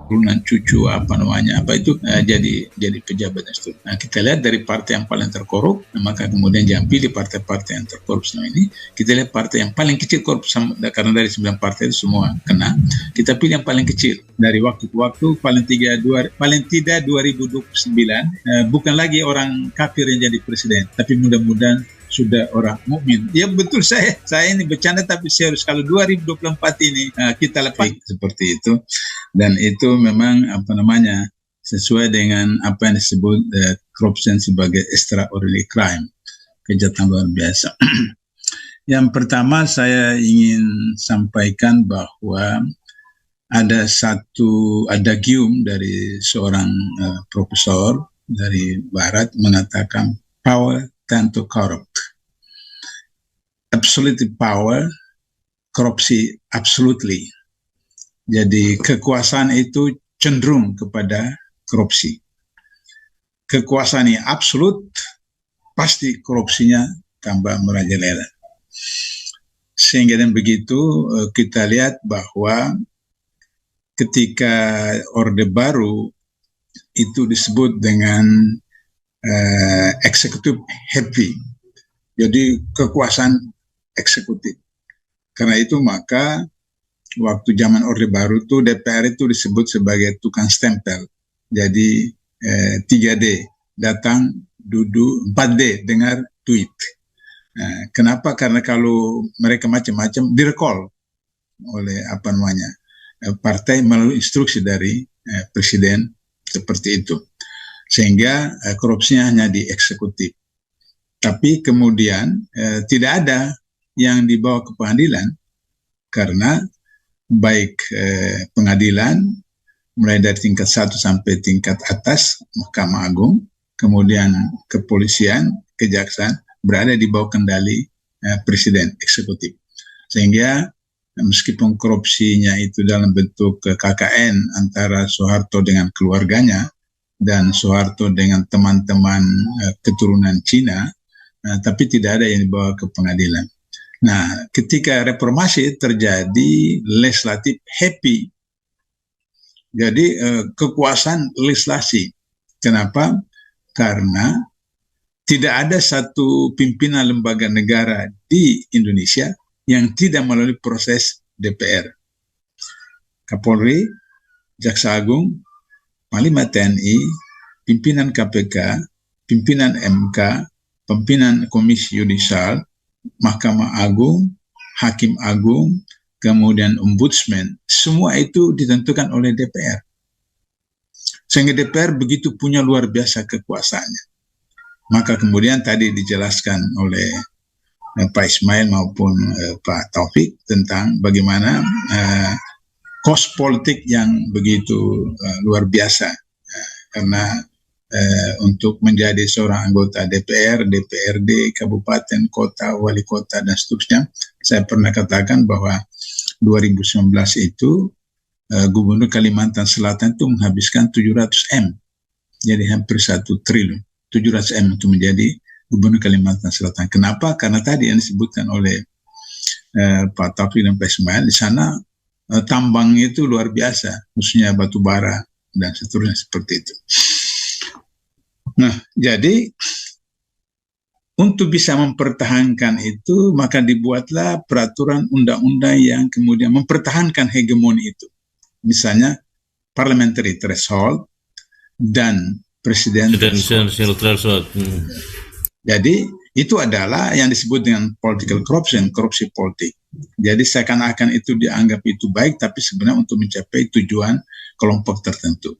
keturunan cucu jadi pejabat itu. Nah, kita lihat dari partai yang paling terkorup, maka kemudian jangan pilih partai-partai yang terkorup selama ini. Kita lihat partai yang paling kecil korup, karena dari 9 partai itu semua kena. Kita pilih yang paling kecil. Dari waktu ke waktu paling tidak 2029 bukan lagi orang kafir yang jadi presiden, tapi mudah-mudahan sudah orang mukmin. Ya betul, saya ini bercanda tapi serius. Kalau 2024 ini kita lepas seperti itu, dan itu memang sesuai dengan apa yang disebut corruption sebagai extraordinary crime, kejahatan luar biasa. Yang pertama saya ingin sampaikan bahwa ada satu adagium dari seorang profesor dari Barat mengatakan power tend to corrupt. Absolute power, korupsi absolutely. Jadi kekuasaan itu cenderung kepada korupsi. Kekuasaan yang absolut, pasti korupsinya tambah merajalela. Sehingga dengan begitu kita lihat bahwa ketika Orde Baru itu disebut dengan eksekutif heavy, jadi kekuasaan eksekutif. Karena itu maka waktu zaman Orde Baru itu DPR itu disebut sebagai tukang stempel. Jadi 3D, datang, duduk, 4D, dengar, tweet. Kenapa? Karena kalau mereka macam-macam direkol oleh partai melalui instruksi dari presiden seperti itu. Sehingga korupsinya hanya di eksekutif. Tapi kemudian tidak ada yang dibawa ke pengadilan, karena baik pengadilan mulai dari tingkat 1 sampai tingkat atas, Mahkamah Agung, kemudian kepolisian, kejaksaan, berada di bawah kendali presiden eksekutif. Sehingga meskipun korupsinya itu dalam bentuk KKN antara Soeharto dengan keluarganya, dan Soeharto dengan teman-teman keturunan Cina, tapi tidak ada yang dibawa ke pengadilan. Nah, ketika reformasi terjadi legislatif happy, jadi kekuasaan legislasi. Kenapa? Karena tidak ada satu pimpinan lembaga negara di Indonesia yang tidak melalui proses DPR. Kapolri, Jaksa Agung, Panglima TNI, pimpinan KPK, pimpinan MK, pimpinan Komisi Yudisial, Mahkamah Agung, Hakim Agung, kemudian Ombudsman, semua itu ditentukan oleh DPR. Sehingga DPR begitu punya luar biasa kekuasaannya. Maka kemudian tadi dijelaskan oleh Pak Ismail maupun Pak Taufik tentang bagaimana kos politik yang begitu luar biasa, karena untuk menjadi seorang anggota DPR, DPRD, kabupaten, kota, wali kota, dan seterusnya, saya pernah katakan bahwa 2019 itu Gubernur Kalimantan Selatan itu menghabiskan 700 M, jadi hampir 1 triliun, 700 M untuk menjadi Gubernur Kalimantan Selatan. Kenapa? Karena tadi yang disebutkan oleh Pak Taufik dan Pak Ismail, di sana tambang itu luar biasa, khususnya batu bara dan seterusnya seperti itu. Nah, jadi untuk bisa mempertahankan itu, maka dibuatlah peraturan undang-undang yang kemudian mempertahankan hegemoni itu. Misalnya parliamentary threshold dan presidential threshold. Jadi itu adalah yang disebut dengan political corruption, korupsi politik. Jadi seakan-akan itu dianggap itu baik, tapi sebenarnya untuk mencapai tujuan kelompok tertentu.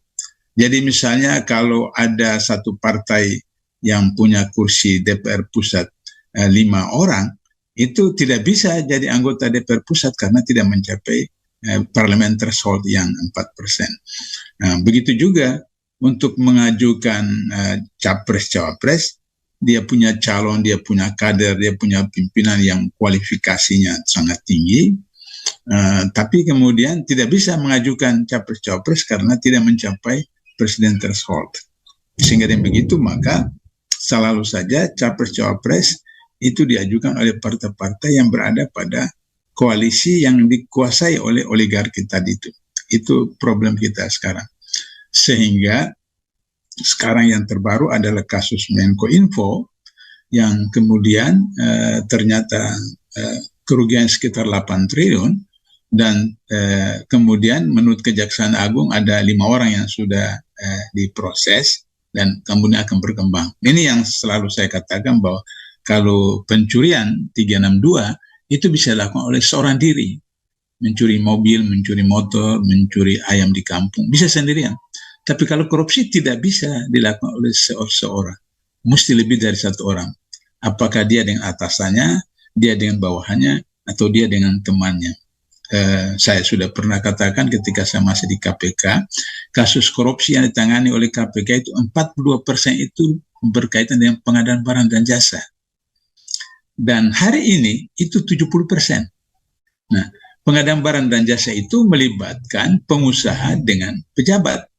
Jadi misalnya kalau ada satu partai yang punya kursi DPR pusat 5 orang, itu tidak bisa jadi anggota DPR pusat karena tidak mencapai parliament threshold yang 4%. Nah, begitu juga untuk mengajukan capres-cawapres, dia punya calon, dia punya kader, dia punya pimpinan yang kualifikasinya sangat tinggi, tapi kemudian tidak bisa mengajukan capres-cawapres karena tidak mencapai presiden threshold. Sehingga dengan begitu maka selalu saja capres-cawapres itu diajukan oleh partai-partai yang berada pada koalisi yang dikuasai oleh oligarki tadi itu. Itu problem kita sekarang. Sehingga sekarang yang terbaru adalah kasus Menko Info yang kemudian ternyata kerugian sekitar 8 triliun dan kemudian menurut Kejaksaan Agung ada 5 orang yang sudah diproses dan kemudian akan berkembang. Ini yang selalu saya katakan bahwa kalau pencurian 362 itu bisa dilakukan oleh seorang diri. Mencuri mobil, mencuri motor, mencuri ayam di kampung, bisa sendirian. Tapi kalau korupsi tidak bisa dilakukan oleh seorang. Mesti lebih dari satu orang. Apakah dia dengan atasannya, dia dengan bawahannya, atau dia dengan temannya. Saya sudah pernah katakan ketika saya masih di KPK, kasus korupsi yang ditangani oleh KPK itu 42% itu berkaitan dengan pengadaan barang dan jasa. Dan hari ini itu 70%. Nah, pengadaan barang dan jasa itu melibatkan pengusaha dengan pejabat.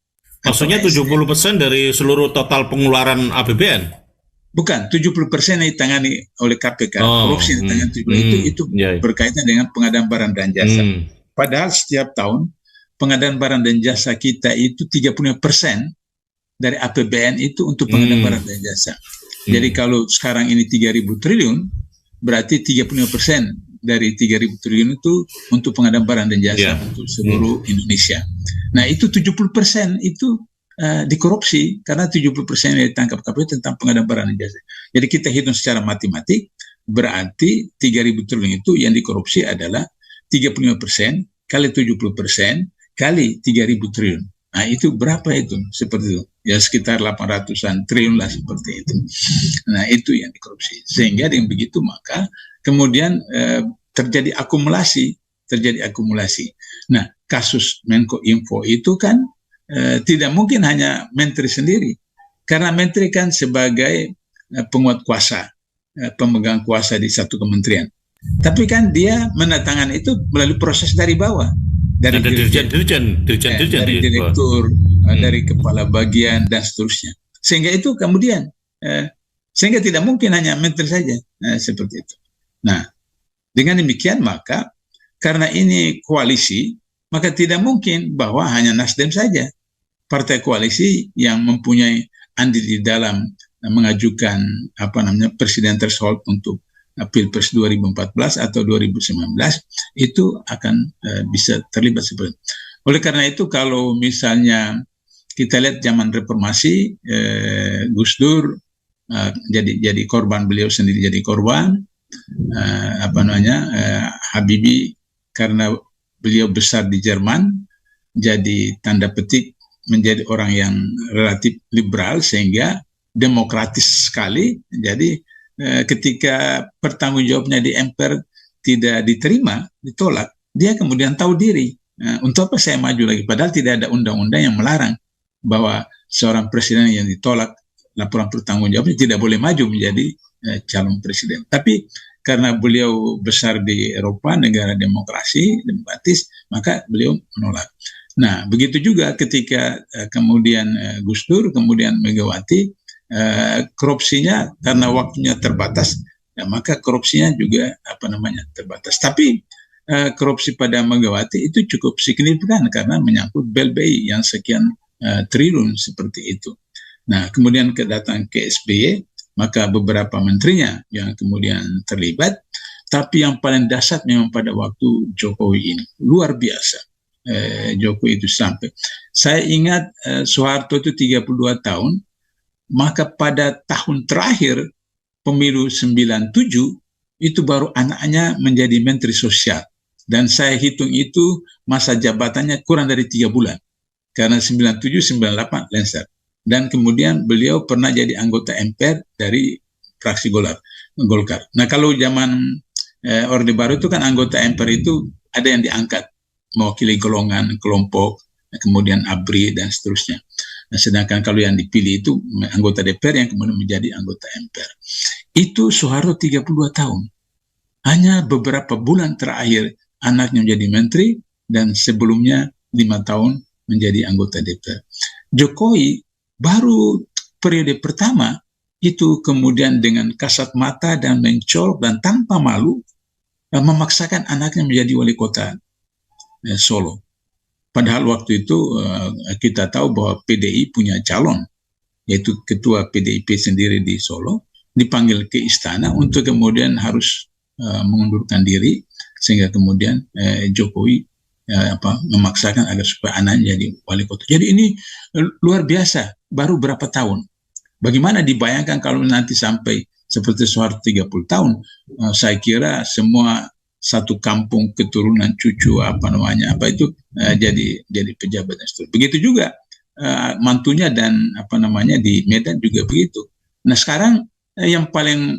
Maksudnya 70% dari seluruh total pengeluaran APBN? Bukan, 70% yang ditangani oleh KPK. Korupsi yang ditangani itu berkaitan dengan pengadaan barang dan jasa. Padahal setiap tahun pengadaan barang dan jasa kita itu 30% dari APBN itu untuk pengadaan barang dan jasa. Jadi kalau sekarang ini 3.000 triliun, berarti 35% dari 3.000 triliun itu untuk pengadaan barang dan jasa untuk seluruh Indonesia. Nah itu 70% itu dikorupsi karena 70% yang ditangkap KPK tentang pengadaan barang dan jasa. Jadi kita hitung secara matematik, berarti 3.000 triliun itu yang dikorupsi adalah 35% kali 70% kali 3.000 triliun. Nah itu berapa itu? Seperti itu. Ya sekitar 800-an triliun lah seperti itu. Nah itu yang dikorupsi. Sehingga dengan begitu maka kemudian terjadi akumulasi. Nah kasus Menko Info itu kan tidak mungkin hanya menteri sendiri, karena menteri kan sebagai penguat kuasa, pemegang kuasa di satu kementerian. Tapi kan dia menandatangani itu melalui proses dari bawah, dari dirjen, dari direktur, dari kepala bagian dan seterusnya. Sehingga itu kemudian, sehingga tidak mungkin hanya menteri saja, seperti itu. Nah, dengan demikian maka karena ini koalisi, maka tidak mungkin bahwa hanya Nasdem saja. Partai koalisi yang mempunyai andil di dalam mengajukan presiden threshold untuk Pilpres 2014 atau 2019 itu akan bisa terlibat seperti itu. Oleh karena itu kalau misalnya kita lihat zaman reformasi, Gus Dur jadi korban, beliau sendiri jadi korban, Habibie karena beliau besar di Jerman jadi tanda petik menjadi orang yang relatif liberal sehingga demokratis sekali. Jadi ketika pertanggungjawabnya di MPR tidak diterima, ditolak, dia kemudian tahu diri. Untuk apa saya maju lagi? Padahal tidak ada undang-undang yang melarang bahwa seorang presiden yang ditolak laporan pertanggungjawabnya tidak boleh maju menjadi calon presiden. Tapi karena beliau besar di Eropa, negara demokratis, maka beliau menolak. Nah, begitu juga ketika kemudian Gus Dur, kemudian Megawati, korupsinya karena waktunya terbatas, maka korupsinya juga terbatas. Tapi korupsi pada Megawati itu cukup signifikan karena menyangkut BLBI yang sekian triliun seperti itu. Nah, kemudian kedatangan ke SBY, maka beberapa menterinya yang kemudian terlibat, tapi yang paling dahsyat memang pada waktu Jokowi ini, luar biasa. Jokowi itu sampai. Saya ingat Soeharto itu 32 tahun, maka pada tahun terakhir pemilu 97 itu baru anaknya menjadi menteri sosial. Dan saya hitung itu masa jabatannya kurang dari 3 bulan. Karena 97-98 lengser. Dan kemudian beliau pernah jadi anggota MPR dari fraksi Golkar. Nah kalau zaman Orde Baru itu kan anggota MPR itu ada yang diangkat mewakili golongan, kelompok, kemudian ABRI dan seterusnya. Nah, sedangkan kalau yang dipilih itu anggota DPR yang kemudian menjadi anggota MPR. Itu Soeharto 32 tahun. Hanya beberapa bulan terakhir anaknya menjadi menteri dan sebelumnya 5 tahun menjadi anggota DPR. Jokowi baru periode pertama itu kemudian dengan kasat mata dan mencolok dan tanpa malu memaksakan anaknya menjadi wali kota Solo. Padahal waktu itu kita tahu bahwa PDI punya calon, yaitu ketua PDIP sendiri di Solo, dipanggil ke istana untuk kemudian harus mengundurkan diri, sehingga kemudian Jokowi memaksakan agar supaya anaknya jadi wali kota. Jadi ini luar biasa, baru berapa tahun. Bagaimana dibayangkan kalau nanti sampai seperti Soeharto 30 tahun, saya kira semua satu kampung keturunan cucu jadi pejabat. Begitu juga mantunya dan di Medan juga begitu. Nah sekarang yang paling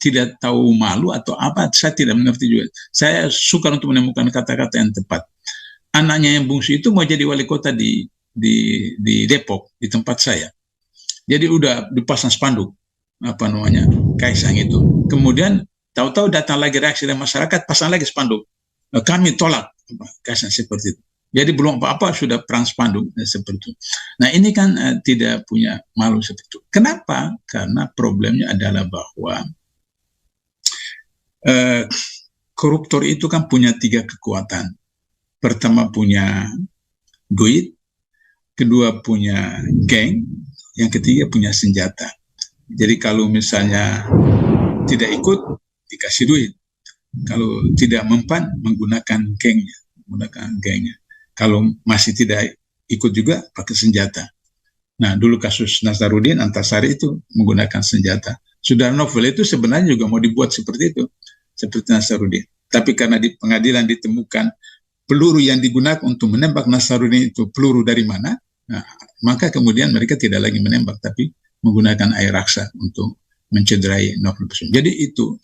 tidak tahu malu atau apa, saya tidak mengerti juga. Saya suka untuk menemukan kata-kata yang tepat. Anaknya yang bungsu itu mau jadi wali kota di Depok, di tempat saya. Jadi udah dipasang spanduk Kaisang itu. Kemudian tahu-tahu datang lagi reaksi dari masyarakat, pasang lagi spanduk. Kami tolak Kaisang seperti itu. Jadi belum apa-apa sudah perang spanduk seperti itu. Nah ini kan tidak punya malu seperti itu. Kenapa? Karena problemnya adalah bahwa koruptor itu kan punya 3 kekuatan. Pertama punya duit, kedua punya geng, yang ketiga punya senjata. Jadi kalau misalnya tidak ikut, dikasih duit. Kalau tidak mempan, menggunakan gengnya. Kalau masih tidak ikut juga, pakai senjata. Nah, dulu kasus Nazarudin Antasari itu menggunakan senjata. Sudarno novel itu sebenarnya juga mau dibuat seperti itu, seperti Nazarudin. Tapi karena di pengadilan ditemukan peluru yang digunakan untuk menembak Nazarudin itu peluru dari mana, nah, maka kemudian mereka tidak lagi menembak, tapi menggunakan air raksa untuk mencederai novel tersebut. Jadi itu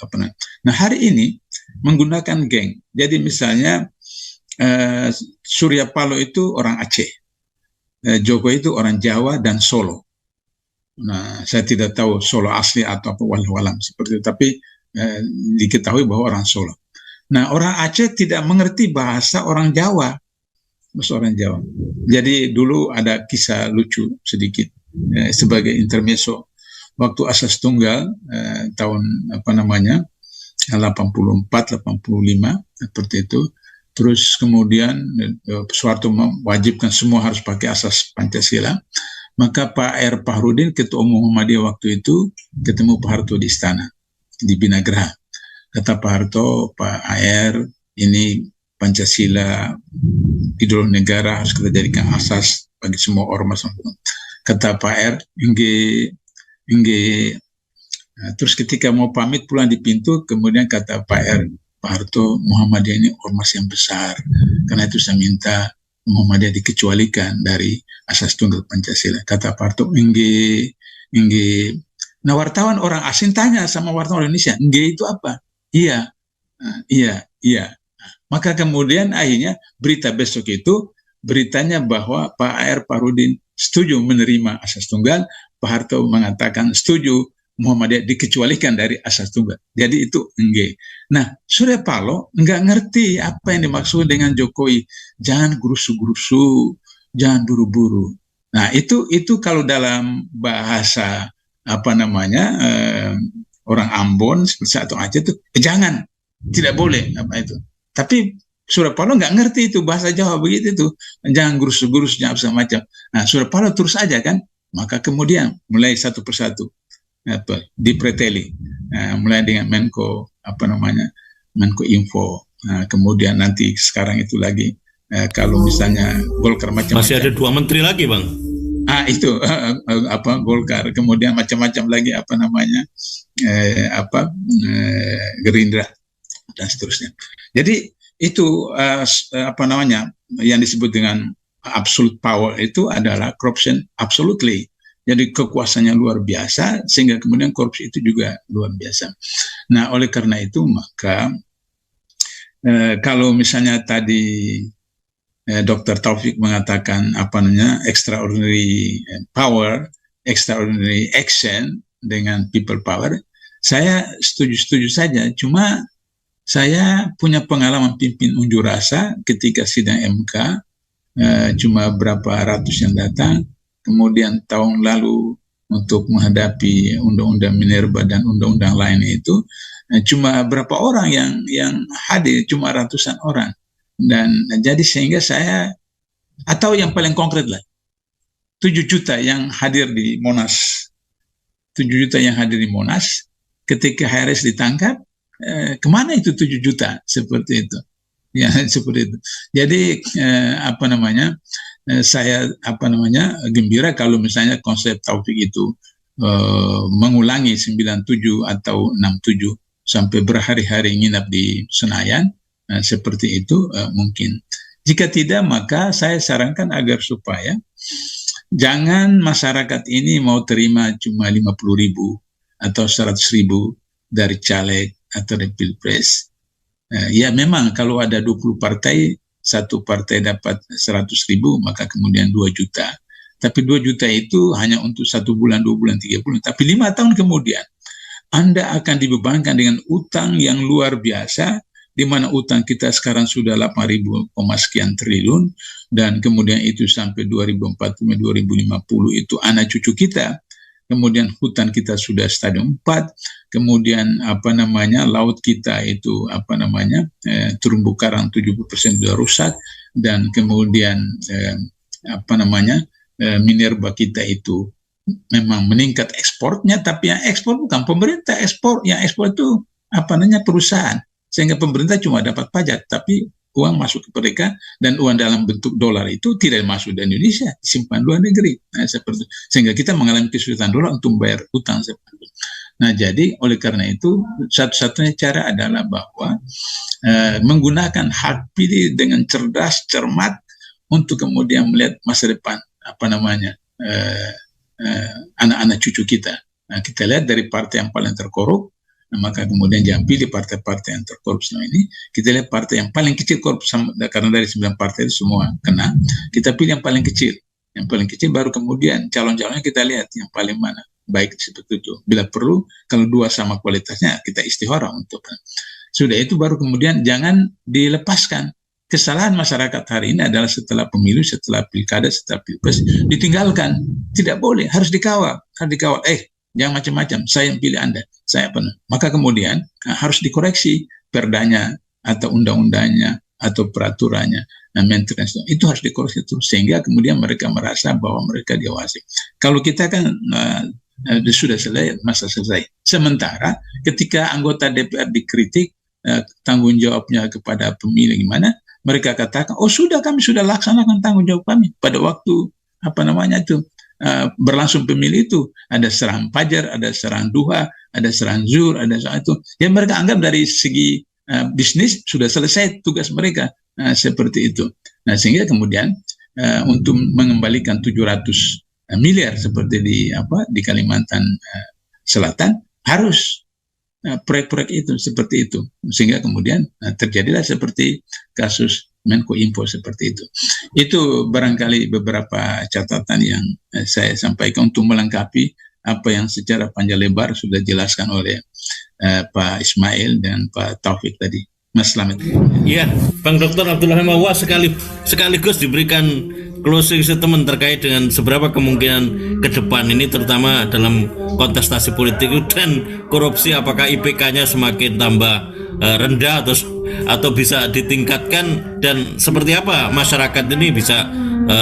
Nah hari ini menggunakan geng. Jadi misalnya Surya Paloh itu orang Aceh, Jokowi itu orang Jawa dan Solo. Nah saya tidak tahu Solo asli atau apa walau seperti itu, tapi diketahui bahwa orang Solo. Nah orang Aceh tidak mengerti bahasa orang Jawa. Jadi dulu ada kisah lucu sedikit sebagai intermezzo. Waktu asas tunggal tahun 84, 85 seperti itu. Terus kemudian Soeharto mewajibkan semua harus pakai asas Pancasila. Maka Pak R. Pahrudin, Ketua Umum Muhammadiyah waktu itu, ketemu Pak Harto di istana, di Binagraha. Kata Pak Harto, Pak AR, ini Pancasila, ideologi negara harus kita jadikan asas bagi semua ormas. Kata Pak R, Nah, terus ketika mau pamit pulang di pintu, kemudian kata Pak R, Pak Harto, Muhammadiyah ini ormas yang besar, karena itu saya minta Muhammadiyah dikecualikan dari asas tunggal Pancasila. Kata Pak Harto, Nah wartawan orang asing tanya sama wartawan Indonesia, itu apa? Iya. Maka kemudian akhirnya berita besok itu beritanya bahwa Pak R. Pahrudin setuju menerima asas tunggal, Pak Harto mengatakan setuju Muhammadiyah dikecualikan dari asas tunggal. Jadi itu Nah, Surya Paloh nggak ngerti apa yang dimaksud dengan Jokowi. Jangan gerusu-gerusu, jangan buru-buru. Nah, itu kalau dalam bahasa orang Ambon seperti atau Aceh itu jangan, tidak boleh itu. Tapi Surya Paloh nggak ngerti itu bahasa Jawa begitu itu. Jangan gurus-gurus, jangan macam. Nah, Surya Paloh terus aja kan. Maka kemudian mulai satu persatu dipreteli. Mulai dengan Menko Info. Kemudian nanti sekarang itu lagi kalau misalnya Golkar macam-macam. Masih ada 2 menteri lagi, Bang. Itu Golkar. Kemudian macam-macam lagi Gerindra dan seterusnya. Jadi itu yang disebut dengan absolute power itu adalah corruption absolutely. Jadi kekuasaannya luar biasa sehingga kemudian korupsi itu juga luar biasa. Nah, oleh karena itu maka kalau misalnya tadi Dr. Taufik mengatakan extraordinary power, extraordinary action dengan people power, saya setuju saja. Cuma saya punya pengalaman pimpin unjuk rasa ketika sidang MK, cuma berapa ratus yang datang. Kemudian tahun lalu untuk menghadapi undang-undang Minerba dan undang-undang lain itu cuma berapa orang yang hadir, cuma ratusan orang. Dan jadi sehingga saya Atau yang paling konkret lah, 7 juta yang hadir di Monas. 7 juta yang hadir di Monas, ketika HRS ditangkap, kemana itu 7 juta? Seperti itu. Ya, seperti itu. Jadi, saya gembira kalau misalnya konsep Taufik itu mengulangi 97 atau 67 sampai berhari-hari nginap di Senayan, seperti itu mungkin. Jika tidak, maka saya sarankan agar supaya jangan masyarakat ini mau terima cuma 50.000 atau 100.000 dari caleg atau dari pilpres. Ya memang kalau ada 20 partai, satu partai dapat 100.000, maka kemudian 2 juta. Tapi 2 juta itu hanya untuk 1 bulan, 2 bulan, 3 bulan. Tapi 5 tahun kemudian, Anda akan dibebankan dengan utang yang luar biasa, di mana utang kita sekarang sudah 8.000 sekian triliun, dan kemudian itu sampai 2040-2050 itu anak cucu kita. Kemudian hutan kita sudah stadium 4, kemudian laut kita itu terumbu karang 70% sudah rusak, dan kemudian minerba kita itu memang meningkat ekspornya, tapi yang ekspor bukan pemerintah, yang ekspor itu perusahaan, sehingga pemerintah cuma dapat pajak, tapi uang masuk ke mereka, dan uang dalam bentuk dolar itu tidak masuk di Indonesia, disimpan luar negeri. Nah, seperti itu. Sehingga kita mengalami kesulitan dolar untuk membayar utang seperti itu. Nah, jadi oleh karena itu satu-satunya cara adalah bahwa menggunakan hak pilih dengan cerdas, cermat, untuk kemudian melihat masa depan anak-anak cucu kita. Nah, kita lihat dari partai yang paling terkorup. Nah, maka kemudian jangan pilih partai-partai yang terkorup selama ini. Kita lihat partai yang paling kecil korup, karena dari 9 partai itu semua kena. Kita pilih yang paling kecil. Yang paling kecil, baru kemudian calon-calonnya kita lihat yang paling mana baik, seperti itu. Bila perlu, kalau 2 sama kualitasnya, kita istihara untuk. Sudah itu baru kemudian jangan dilepaskan. Kesalahan masyarakat hari ini adalah setelah pemilu, setelah pilkada, setelah pilpres, ditinggalkan. Tidak boleh, harus dikawal. Harus dikawal. Jangan macam-macam, saya yang pilih Anda, saya penuh. Maka kemudian harus dikoreksi perdanya atau undang-undangnya atau peraturannya, maintenance itu harus dikoreksi terus, sehingga kemudian mereka merasa bahwa mereka diawasi. Kalau kita kan sudah selesai, masa selesai. Sementara ketika anggota DPR dikritik, tanggung jawabnya kepada pemilih gimana, mereka katakan, sudah, kami sudah laksanakan tanggung jawab kami pada waktu berlangsung pemilu itu. Ada serang fajar, ada serang duha, ada serang zuhur, ada serang itu. Ya mereka anggap dari segi bisnis sudah selesai tugas mereka, seperti itu. Nah, sehingga kemudian untuk mengembalikan 700 miliar seperti di Kalimantan Selatan, harus proyek-proyek itu seperti itu, sehingga kemudian terjadilah seperti kasus Menko Info seperti itu. Itu barangkali beberapa catatan yang saya sampaikan untuk melengkapi apa yang secara panjang lebar sudah dijelaskan oleh Pak Ismail dan Pak Taufik tadi. Mas Slamet. Iya, Bang Dr. Abdullah Mawa sekaligus diberikan closing statement terkait dengan seberapa kemungkinan ke depan ini, terutama dalam kontestasi politik dan korupsi, apakah IPK-nya semakin tambah rendah atau bisa ditingkatkan, dan seperti apa masyarakat ini bisa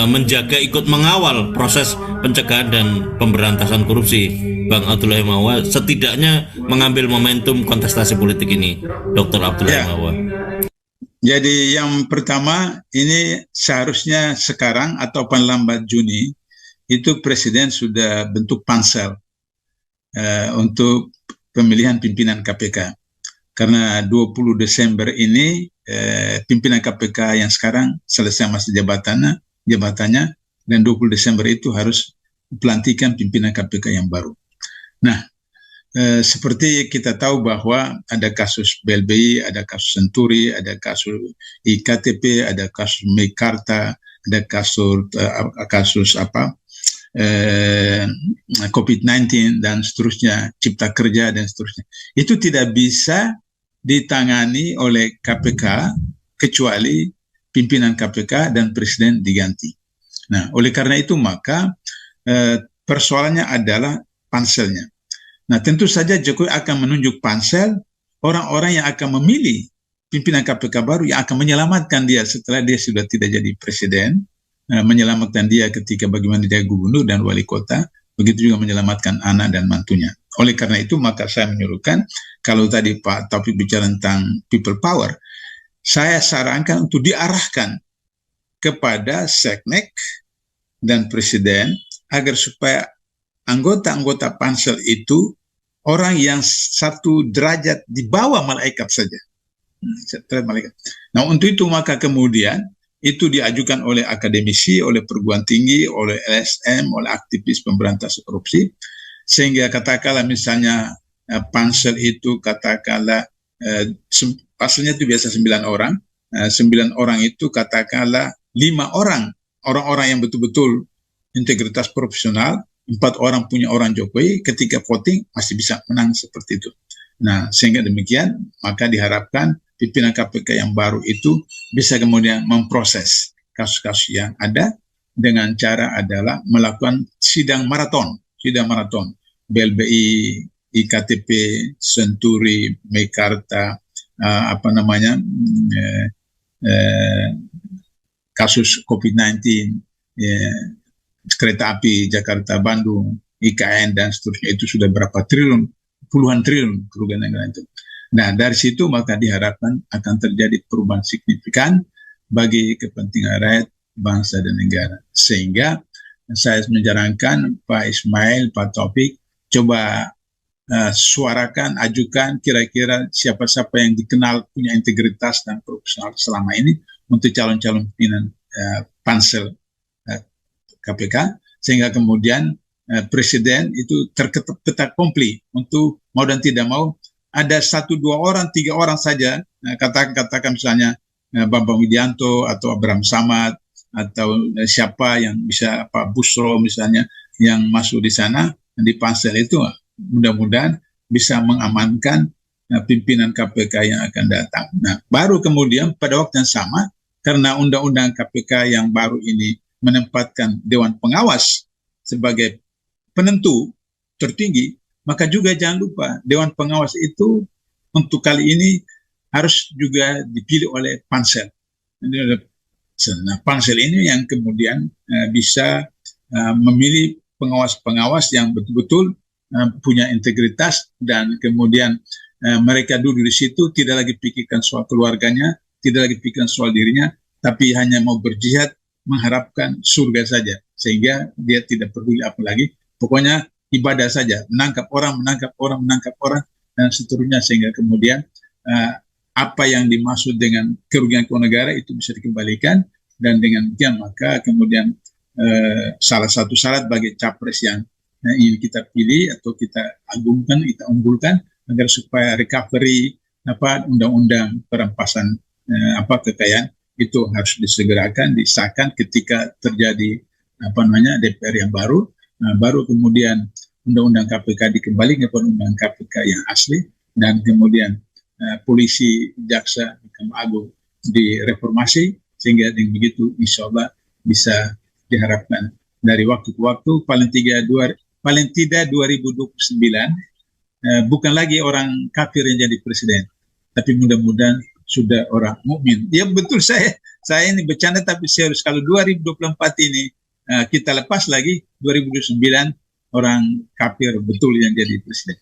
menjaga, ikut mengawal proses pencegahan dan pemberantasan korupsi. Bang Abdullah Mawa setidaknya mengambil momentum kontestasi politik ini, Dr. Abdullah Mawa. Jadi yang pertama, ini seharusnya sekarang atau paling lambat Juni itu Presiden sudah bentuk pansel untuk pemilihan pimpinan KPK. Karena 20 Desember ini pimpinan KPK yang sekarang selesai masa jabatannya, dan 20 Desember itu harus pelantikan pimpinan KPK yang baru. Nah, seperti kita tahu bahwa ada kasus BLBI, ada kasus Senturi, ada kasus IKTP, ada kasus Meikarta, ada kasus COVID-19 dan seterusnya, Cipta Kerja dan seterusnya. Itu tidak bisa ditangani oleh KPK kecuali pimpinan KPK dan Presiden diganti. Nah, oleh karena itu maka persoalannya adalah panselnya. Nah, tentu saja Jokowi akan menunjuk pansel orang-orang yang akan memilih pimpinan KPK baru yang akan menyelamatkan dia setelah dia sudah tidak jadi presiden, menyelamatkan dia ketika bagaimana dia gubernur dan wali kota, begitu juga menyelamatkan anak dan mantunya. Oleh karena itu maka saya menyuruhkan, kalau tadi Pak Taufik bicara tentang people power, saya sarankan untuk diarahkan kepada Seknek dan Presiden agar supaya anggota-anggota pansel itu orang yang satu derajat di bawah malaikat saja. Nah, untuk itu maka kemudian itu diajukan oleh akademisi, oleh perguruan tinggi, oleh LSM, oleh aktivis pemberantasan korupsi, sehingga katakanlah misalnya pansel itu katakanlah pasalnya itu biasa 9 orang, 9 orang itu katakanlah 5 orang, orang-orang yang betul-betul integritas profesional, 4 orang punya orang Jokowi, ketika voting masih bisa menang seperti itu. Nah, sehingga demikian maka diharapkan pimpinan KPK yang baru itu bisa kemudian memproses kasus-kasus yang ada dengan cara adalah melakukan sidang maraton, BLBI, IKTP, Senturi, Meikarta, kasus COVID-19, kereta api Jakarta Bandung, IKN dan seterusnya, itu sudah berapa triliun, puluhan triliun kerugian negara itu. Nah, dari situ maka diharapkan akan terjadi perubahan signifikan bagi kepentingan rakyat, bangsa dan negara. Sehingga saya menyarankan Pak Ismail, Pak Taufik, coba suarakan, ajukan kira-kira siapa-siapa yang dikenal punya integritas dan profesional selama ini untuk calon-calon pimpinan pansel KPK, sehingga kemudian Presiden itu terketat komplit untuk mau dan tidak mau ada 1, 2 orang, 3 orang saja, katakan misalnya Bambang Widianto atau Abraham Samad atau siapa yang bisa, Pak Busro misalnya, yang masuk di sana di pansel itu, mudah-mudahan bisa mengamankan pimpinan KPK yang akan datang. Nah, baru kemudian pada waktu yang sama, karena undang-undang KPK yang baru ini menempatkan Dewan Pengawas sebagai penentu tertinggi, maka juga jangan lupa Dewan Pengawas itu untuk kali ini harus juga dipilih oleh pansel. Nah, pansel ini yang kemudian bisa memilih pengawas-pengawas yang betul-betul punya integritas, dan kemudian mereka duduk di situ tidak lagi pikirkan soal keluarganya, tidak lagi pikirkan soal dirinya, tapi hanya mau berjihad mengharapkan surga saja, sehingga dia tidak peduli apa lagi, pokoknya ibadah saja, menangkap orang, dan seterusnya, sehingga kemudian apa yang dimaksud dengan kerugian keuangan negara itu bisa dikembalikan, dan dengan demikian maka kemudian salah satu syarat bagi capres yang ingin kita pilih atau kita agungkan, kita unggulkan, agar supaya recovery undang-undang perampasan kekayaan itu harus disegerakan, disahkan ketika terjadi DPR yang baru. Baru kemudian undang-undang KPK dikembalikan kepada undang-undang KPK yang asli, dan kemudian polisi, jaksa, Mahkamah Agung direformasi, sehingga dengan begitu insya Allah bisa diharapkan dari waktu ke waktu paling tidak 2029 bukan lagi orang kafir yang jadi presiden, tapi mudah-mudahan sudah orang mukmin. Ya betul, saya ini bercanda, tapi serius, kalau 2024 ini kita lepas lagi 2009 orang kafir betul yang jadi presiden.